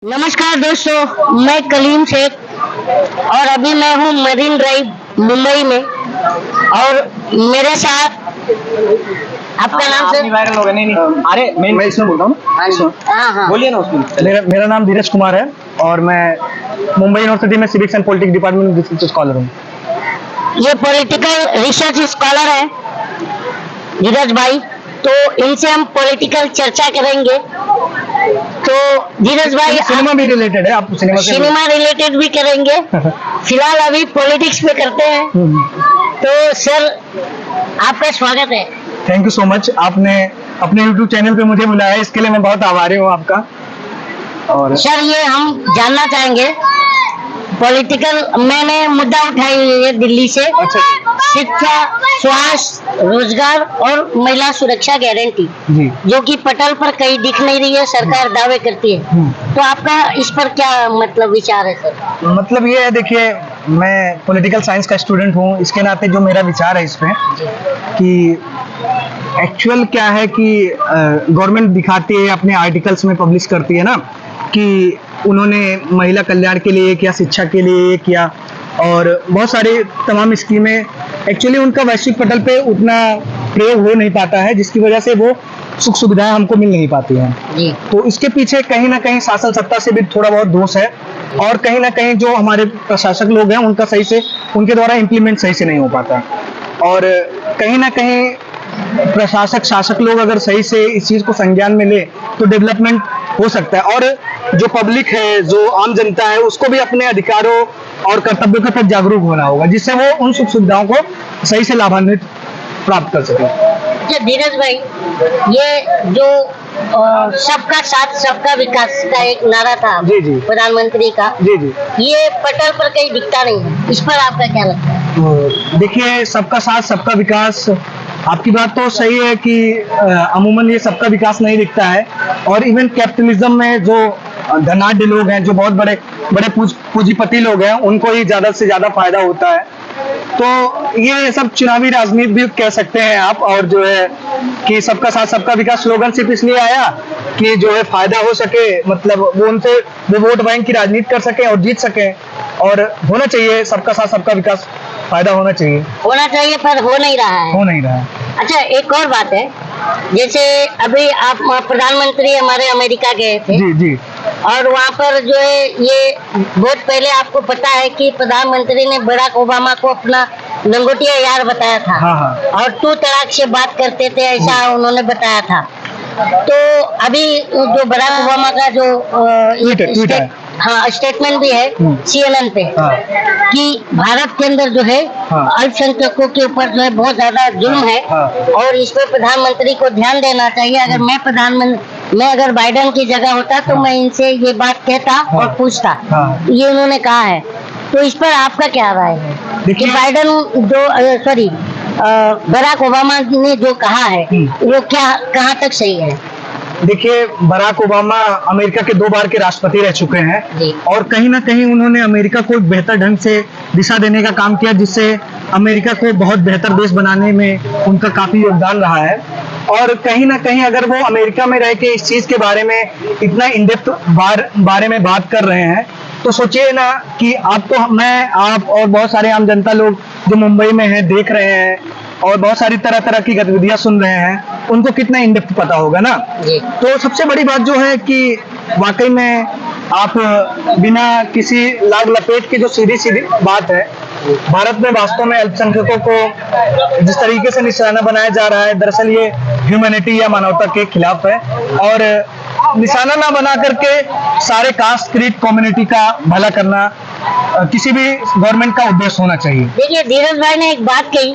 नमस्कार दोस्तों, मैं कलीम शेख और अभी मैं हूँ मरीन ड्राइव मुंबई में। और मेरे साथ आपका नाम सर? वायरल होगा। नहीं अरे मैं इसमें बोल रहा हूँ। हाँ, बोलिए ना उसमें। मेरा नाम धीरज कुमार है और मैं मुंबई यूनिवर्सिटी में सिविक्स एंड पॉलिटिक्स डिपार्टमेंट में रिसर्च स्कॉलर हूँ। ये पॉलिटिकल रिसर्च स्कॉलर है धीरज भाई, तो इनसे हम पॉलिटिकल चर्चा करेंगे। तो धीरज भाई, सिनेमा भी रिलेटेड है, आप सिनेमा रिलेटेड भी करेंगे। फिलहाल अभी पॉलिटिक्स पे करते हैं। तो सर, आपका स्वागत है। Thank you so much. आपने अपने YouTube चैनल पे मुझे बुलाया है, इसके लिए मैं बहुत आभारी हूँ आपका। और सर, ये हम जानना चाहेंगे पॉलिटिकल, मैंने मुद्दा उठाई है दिल्ली से। अच्छा शिक्षा, स्वास्थ्य, रोजगार और महिला सुरक्षा गारंटी, जी, जो कि पटल पर कहीं दिख नहीं रही है, सरकार दावे करती है। तो आपका इस पर क्या मतलब विचार है सर? मतलब ये है, देखिए मैं पॉलिटिकल साइंस का स्टूडेंट हूँ, इसके नाते जो मेरा विचार है इस पे कि एक्चुअल क्या है कि गवर्नमेंट दिखाती है, अपने आर्टिकल्स में पब्लिश करती है ना कि उन्होंने महिला कल्याण के लिए किया, शिक्षा के लिए किया, और बहुत सारी तमाम स्कीमें एक्चुअली उनका वैश्विक पटल पे उतना प्रयोग हो नहीं पाता है, जिसकी वजह से वो सुख सुविधाएं हमको मिल नहीं पाती हैं। जी। तो इसके पीछे कहीं ना कहीं शासन सत्ता से भी थोड़ा बहुत दोष है, और कहीं ना कहीं जो हमारे प्रशासक लोग हैं उनका सही से, उनके द्वारा इम्प्लीमेंट सही से नहीं हो पाता। और कहीं ना कहीं प्रशासक शासक लोग अगर सही से इस चीज को संज्ञान में ले तो डेवलपमेंट हो सकता है, और जो पब्लिक है, जो आम जनता है, उसको भी अपने अधिकारों और कर्तव्यों के प्रति जागरूक होना होगा, जिससे वो उन सुख सुविधाओं को सही से लाभान्वित प्राप्त कर सके। अच्छा धीरज भाई, ये जो सबका साथ सबका विकास का एक नारा था जी जी प्रधानमंत्री का, जी जी, ये पटल पर कहीं दिखता नहीं है, इस पर आपका क्या लगता है? तो देखिए, सबका साथ सबका विकास, आपकी बात तो सही है कि अमूमन ये सबका विकास नहीं दिखता है, और इवन कैपिटलिज्म में जो धनाढ्य लोग हैं, जो बहुत बड़े बड़े पूंजीपति लोग हैं, उनको ही ज्यादा से ज्यादा फायदा होता है। तो ये सब चुनावी राजनीति भी कह सकते हैं आप। और जो है कि सबका साथ सबका विकास स्लोगन सिर्फ इसलिए आया कि जो है फायदा हो सके, मतलब वो वोट बैंक की राजनीति कर सके और जीत सके। और होना चाहिए सबका साथ सबका विकास, फायदा होना चाहिए पर हो नहीं रहा है। हो नहीं रहा है। अच्छा, एक और बात है, जैसे अभी आप प्रधानमंत्री हमारे अमेरिका गए थे। जी जी, और वहाँ पर जो है, ये बहुत पहले आपको पता है कि प्रधानमंत्री ने बराक ओबामा को अपना लंगोटिया यार बताया था। हाँ हाँ, और तू तड़ाक से बात करते थे, ऐसा उन्होंने बताया था। तो अभी जो बराक ओबामा का जो ट्वीट है, हाँ, स्टेटमेंट भी है CNN पे, हाँ, कि भारत के अंदर जो है हाँ, अल्पसंख्यकों के ऊपर जो है बहुत ज्यादा जुल्म है, हाँ, और इस पे प्रधानमंत्री को ध्यान देना चाहिए। अगर मैं अगर बाइडेन की जगह होता तो मैं इनसे ये बात कहता और पूछता। ये उन्होंने कहा है, तो इस पर आपका क्या राय है कि बाइडेन जो बराक ओबामा ने जो कहा है वो क्या कहाँ तक सही है? देखिए, बराक ओबामा अमेरिका के 2 बार के राष्ट्रपति रह चुके हैं, और कहीं ना कहीं उन्होंने अमेरिका को एक बेहतर ढंग से दिशा देने का काम किया, जिससे अमेरिका को बहुत बेहतर देश बनाने में उनका काफी योगदान रहा है। और कहीं ना कहीं अगर वो अमेरिका में रह के इस चीज के बारे में इतना इनडेप्थ बारे में बात कर रहे हैं, तो सोचिए ना कि आप और बहुत सारे आम जनता लोग जो मुंबई में हैं, देख रहे हैं, और बहुत सारी तरह तरह की गतिविधियां सुन रहे हैं, उनको कितना इनडेप्थ पता होगा ना। तो सबसे बड़ी बात जो है कि वाकई में आप बिना किसी लाग लपेट की जो सीधी सीधी बात है, भारत में वास्तव में अल्पसंख्यकों को जिस तरीके से निशाना बनाया जा रहा है, दरअसल ये ह्यूमैनिटी या मानवता के खिलाफ है, और निशाना ना बना करके सारे कास्ट क्रीड कम्युनिटी का भला करना किसी भी गवर्नमेंट का उद्देश्य होना चाहिए। देखिए, धीरज भाई ने एक बात कही,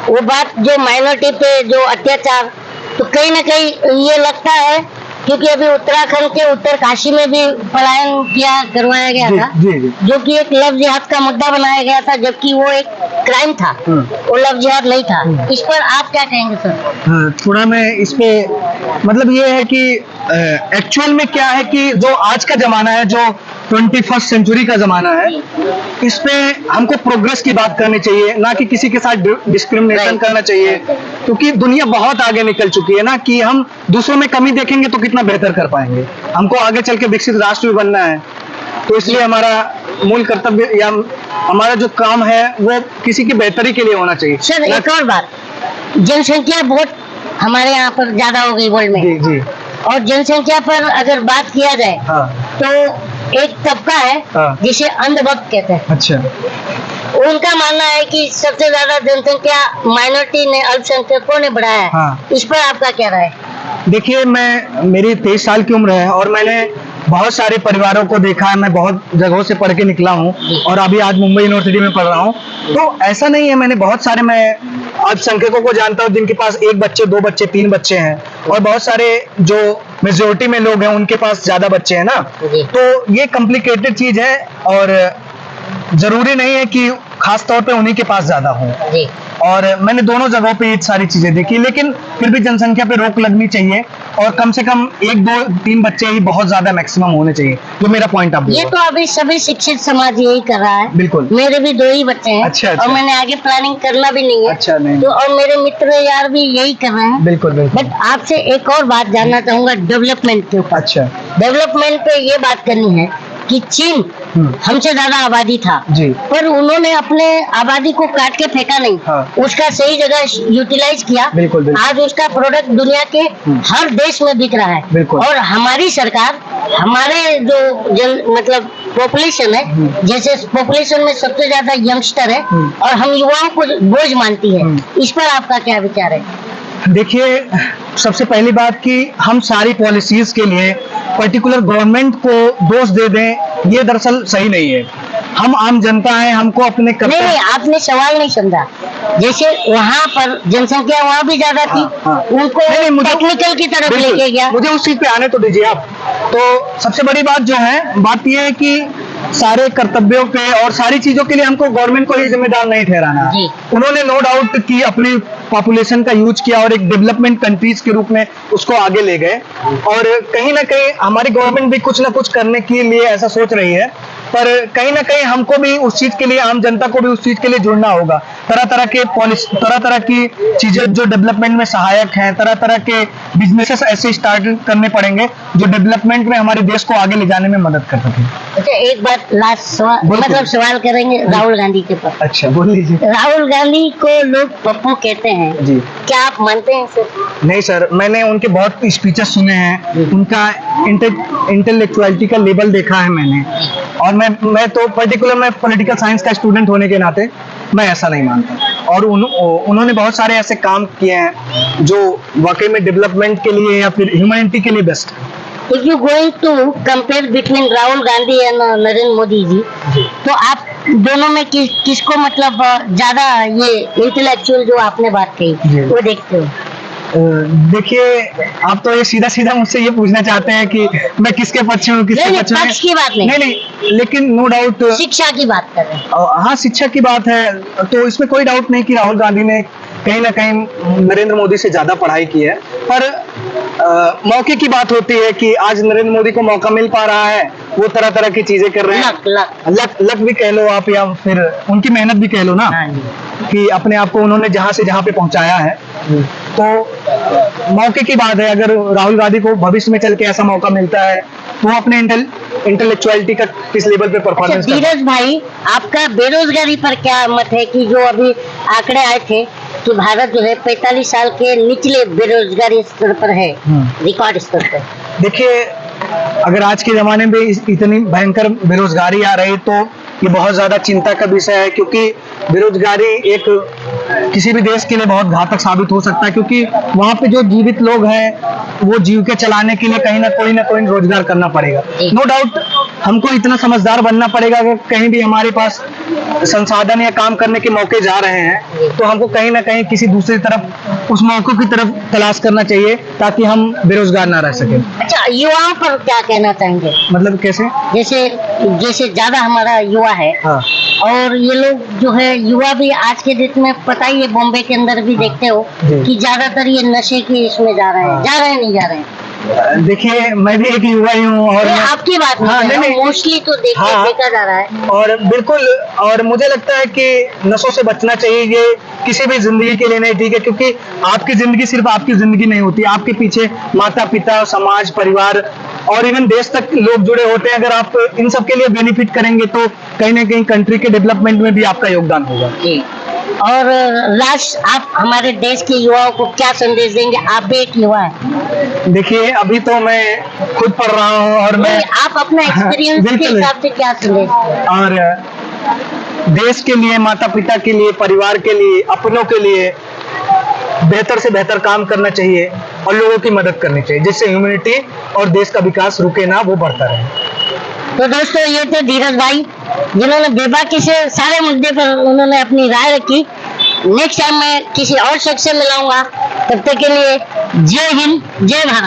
वो बात जो माइनॉरिटी पे जो अत्याचार, तो कहीं ना कहीं ये लगता है, क्योंकि अभी उत्तराखंड के उत्तरकाशी में भी पलायन करवाया गया था, जो कि एक लव जिहाद का मुद्दा बनाया गया था, जबकि वो एक क्राइम था, वो लव जिहाद नहीं था। इस पर आप क्या कहेंगे सर? थोड़ा मैं इस पे, मतलब ये है कि एक्चुअल में क्या है कि जो आज का जमाना है, जो 21st सेंचुरी का जमाना है, इस पे हमको प्रोग्रेस की बात करनी चाहिए, ना कि किसी के साथ डिस्क्रिमिनेशन करना चाहिए, क्योंकि दुनिया बहुत आगे निकल चुकी है ना, कि हम दूसरों में कमी देखेंगे तो कितना बेहतर कर पाएंगे। हमको आगे चल के विकसित राष्ट्र भी बनना है, तो इसलिए हमारा मूल कर्तव्य या हमारा जो काम है वो किसी की बेहतरी के लिए होना चाहिए। सर एक और बात, जनसंख्या बहुत हमारे यहाँ पर ज्यादा हो गई वर्ल्ड में, जी जी। और जनसंख्या पर अगर बात किया जाए हाँ तो एक तबका है हाँ। जिसे अंधभक्त कहते हैं। अच्छा। उनका मानना है कि सबसे ज्यादा जनसंख्या माइनॉरिटी ने, अल्पसंख्यकों ने बढ़ाया है। हाँ। इस पर आपका क्या राय है? देखिए, मेरी 23 साल की उम्र है और मैंने बहुत सारे परिवारों को देखा है, मैं बहुत जगहों से पढ़ के निकला हूँ और अभी आज मुंबई यूनिवर्सिटी में पढ़ रहा हूँ। तो ऐसा नहीं है, मैंने बहुत सारे मैं अल्पसंख्यकों को जानता हूँ जिनके पास 1 बच्चे, 2 बच्चे, 3 बच्चे हैं, और बहुत सारे जो मेजोरिटी में लोग हैं उनके पास ज्यादा बच्चे हैं ना। तो ये कॉम्प्लिकेटेड चीज है और जरूरी नहीं है कि खास तौर पे उन्हीं के पास ज्यादा हो। जी। और मैंने दोनों जगहों पे ये सारी चीजें देखी, लेकिन फिर भी जनसंख्या पे रोक लगनी चाहिए और कम से कम 1, 2, 3 बच्चे ही बहुत ज्यादा मैक्सिमम होने चाहिए, जो मेरा पॉइंट ऑफ व्यू ये है। तो अभी सभी शिक्षित समाज यही कर रहा है। बिल्कुल। मेरे भी 2 ही बच्चे हैं। अच्छा, अच्छा। और मैंने आगे प्लानिंग करना भी नहीं है। अच्छा, नहीं। तो और मेरे मित्र यार भी यही कर रहे हैं। बिल्कुल बिल्कुल। बट आपसे एक और बात जानना चाहूंगा डेवलपमेंट के ऊपर। अच्छा। डेवलपमेंट पे ये बात करनी है कि चीन हमसे ज्यादा आबादी था, जी। पर उन्होंने अपने आबादी को काट के फेंका नहीं। हाँ। उसका सही जगह यूटिलाइज किया। बिल्कुल, बिल्कुल। आज उसका प्रोडक्ट दुनिया के हर देश में बिक रहा है। बिल्कुल। और हमारी सरकार हमारे जो मतलब पॉपुलेशन है, जैसे पॉपुलेशन में सबसे ज्यादा यंगस्टर है और हम युवाओं को बोझ मानती है। इस पर आपका क्या विचार है? देखिए, सबसे पहली बात कि हम सारी पॉलिसीज के लिए पर्टिकुलर गवर्नमेंट को दोष दे दें, ये दरअसल सही नहीं है। हम आम जनता हैं, हमको अपने नहीं, आपने सवाल नहीं समझा। जैसे वहाँ पर जनसंख्या वहाँ भी ज्यादा थी, हाँ। उनको टेक्निकल की तरफ बिल्कुल, लेके गया। मुझे उस चीज पे आने तो दीजिए आप। तो सबसे बड़ी बात जो है, बात यह है कि सारे कर्तव्यों पे और सारी चीजों के लिए हमको गवर्नमेंट को ही जिम्मेदार नहीं ठहराना। जी। उन्होंने नो डाउट कि अपनी पॉपुलेशन का यूज किया और एक डेवलपमेंट कंट्रीज के रूप में उसको आगे ले गए, और कहीं ना कहीं हमारी गवर्नमेंट भी कुछ ना कुछ करने के लिए ऐसा सोच रही है, पर कहीं ना कहीं हमको भी उस चीज के लिए, आम जनता को भी उस चीज के लिए जुड़ना होगा। तरह तरह के पॉलिसी, तरह तरह की चीजें जो डेवलपमेंट में सहायक हैं, तरह तरह के बिजनेसेस ऐसे स्टार्ट करने पड़ेंगे जो डेवलपमेंट में हमारे देश को आगे ले जाने में मदद कर सके। अच्छा, एक बात लास्ट सवाल, मतलब सवाल करेंगे राहुल गांधी के ऊपर। अच्छा, बोल लीजिए। राहुल गांधी को लोग पप्पू कहते हैं जी। क्या आप मानते हैं सर? नहीं सर, मैंने उनके बहुत स्पीचेस सुने हैं, उनका इंटेलेक्चुअलिटी का लेवल देखा है मैंने, और मैं तो पर्टिकुलर मैं पॉलिटिकल साइंस का स्टूडेंट होने के नाते मैं ऐसा नहीं मानता। और उन्होंने बहुत सारे ऐसे काम किए हैं जो वाकई में डेवलपमेंट के लिए या फिर ह्यूमैनिटी के लिए बेस्ट है। If you going to compare between Rahul Gandhi and Narendra Modi ji, तो आप दोनों में किसको मतलब ज्यादा ये इंटेलेक्चुअल जो आपने बात कही वो देखते हो? देखिए, आप तो ये सीधा सीधा मुझसे ये पूछना चाहते हैं कि मैं किसके पक्ष में हूँ, किसके नहीं, पक्ष में। पक्ष की बात नहीं। नहीं, लेकिन नो डाउट शिक्षा की बात कर रहे हैं। हाँ, शिक्षा की बात है, तो इसमें कोई डाउट नहीं कि राहुल गांधी ने कहीं ना कहीं नरेंद्र मोदी से ज्यादा पढ़ाई की है, पर मौके की बात होती है कि आज नरेंद्र मोदी को मौका मिल पा रहा है, वो तरह तरह की चीजें कर रहे हैं। लक भी कह लो आप, या फिर उनकी मेहनत भी कह लो ना, कि अपने आप को उन्होंने जहां से जहां पे पहुंचाया है। तो मौके की बात है, अगर राहुल गांधी को भविष्य में चल के ऐसा मौका मिलता है तो वो अपने इंटेलेक्चुअलिटी का किस लेवल पे परफॉर्मेंस अच्छा, धीरज भाई, आपका बेरोजगारी पर क्या मत है कि जो अभी आंकड़े आए थे कि भारत जो है 45 साल के निचले बेरोजगारी स्तर पर है, रिकॉर्ड स्तर पर। देखिए, अगर आज के जमाने में इतनी भयंकर बेरोजगारी आ रही तो ये बहुत ज्यादा चिंता का विषय है, क्योंकि बेरोजगारी एक किसी भी देश के लिए बहुत घातक साबित हो सकता है, क्योंकि वहाँ पे जो जीवित लोग हैं वो जीविका चलाने के लिए कहीं ना कोई रोजगार करना पड़ेगा। नो डाउट हमको इतना समझदार बनना पड़ेगा, अगर कहीं भी हमारे पास संसाधन या काम करने के मौके जा रहे हैं तो हमको कहीं ना कहीं किसी दूसरी तरफ उस मौकों की तरफ तलाश करना चाहिए, ताकि हम बेरोजगार ना रह सके। अच्छा, युवाओं पर क्या कहना चाहेंगे? मतलब कैसे? जैसे ज्यादा हमारा युवा है, हाँ। और ये लोग जो है युवा भी आज के डेट में, पता ही है बॉम्बे के अंदर भी देखते हो कि ज्यादातर ये नशे के इसमें जा रहे हैं, नहीं जा रहे हैं। देखिए मैं भी एक युवा ही हूँ और नहीं, आपकी बात हाँ, नहीं, नहीं। मोस्टली तो हाँ। देखा जा रहा है। और बिल्कुल, और मुझे लगता है कि नशों से बचना चाहिए। ये किसी भी जिंदगी के लिए नहीं ठीक है, क्योंकि आपकी जिंदगी सिर्फ आपकी जिंदगी नहीं होती, आपके पीछे माता पिता, समाज, परिवार और इवन देश तक लोग जुड़े होते हैं। अगर आप इन सब के लिए बेनिफिट करेंगे तो कहीं ना कहीं कंट्री के डेवलपमेंट में भी आपका योगदान होगा। जी। और राज, आप हमारे देश के युवाओं को क्या संदेश देंगे? आप भी एक युवा है। देखिए अभी तो मैं खुद पढ़ रहा हूँ और मैं नहीं, आप अपना एक्सपीरियंस के बिल्कुल। हिसाब से क्या संदेश? और देश के लिए, माता पिता के लिए, परिवार के लिए, अपनों के लिए बेहतर से बेहतर काम करना चाहिए और लोगों की मदद करनी चाहिए, जिससे ह्यूमैनिटी और देश का विकास रुके ना, वो बढ़ता रहे। तो दोस्तों, ये थे धीरज भाई, जिन्होंने बेबाकी से सारे मुद्दे पर उन्होंने अपनी राय रखी। नेक्स्ट टाइम मैं किसी और शख्स से मिलाऊंगा, तब तक के लिए जय हिंद, जय भारत।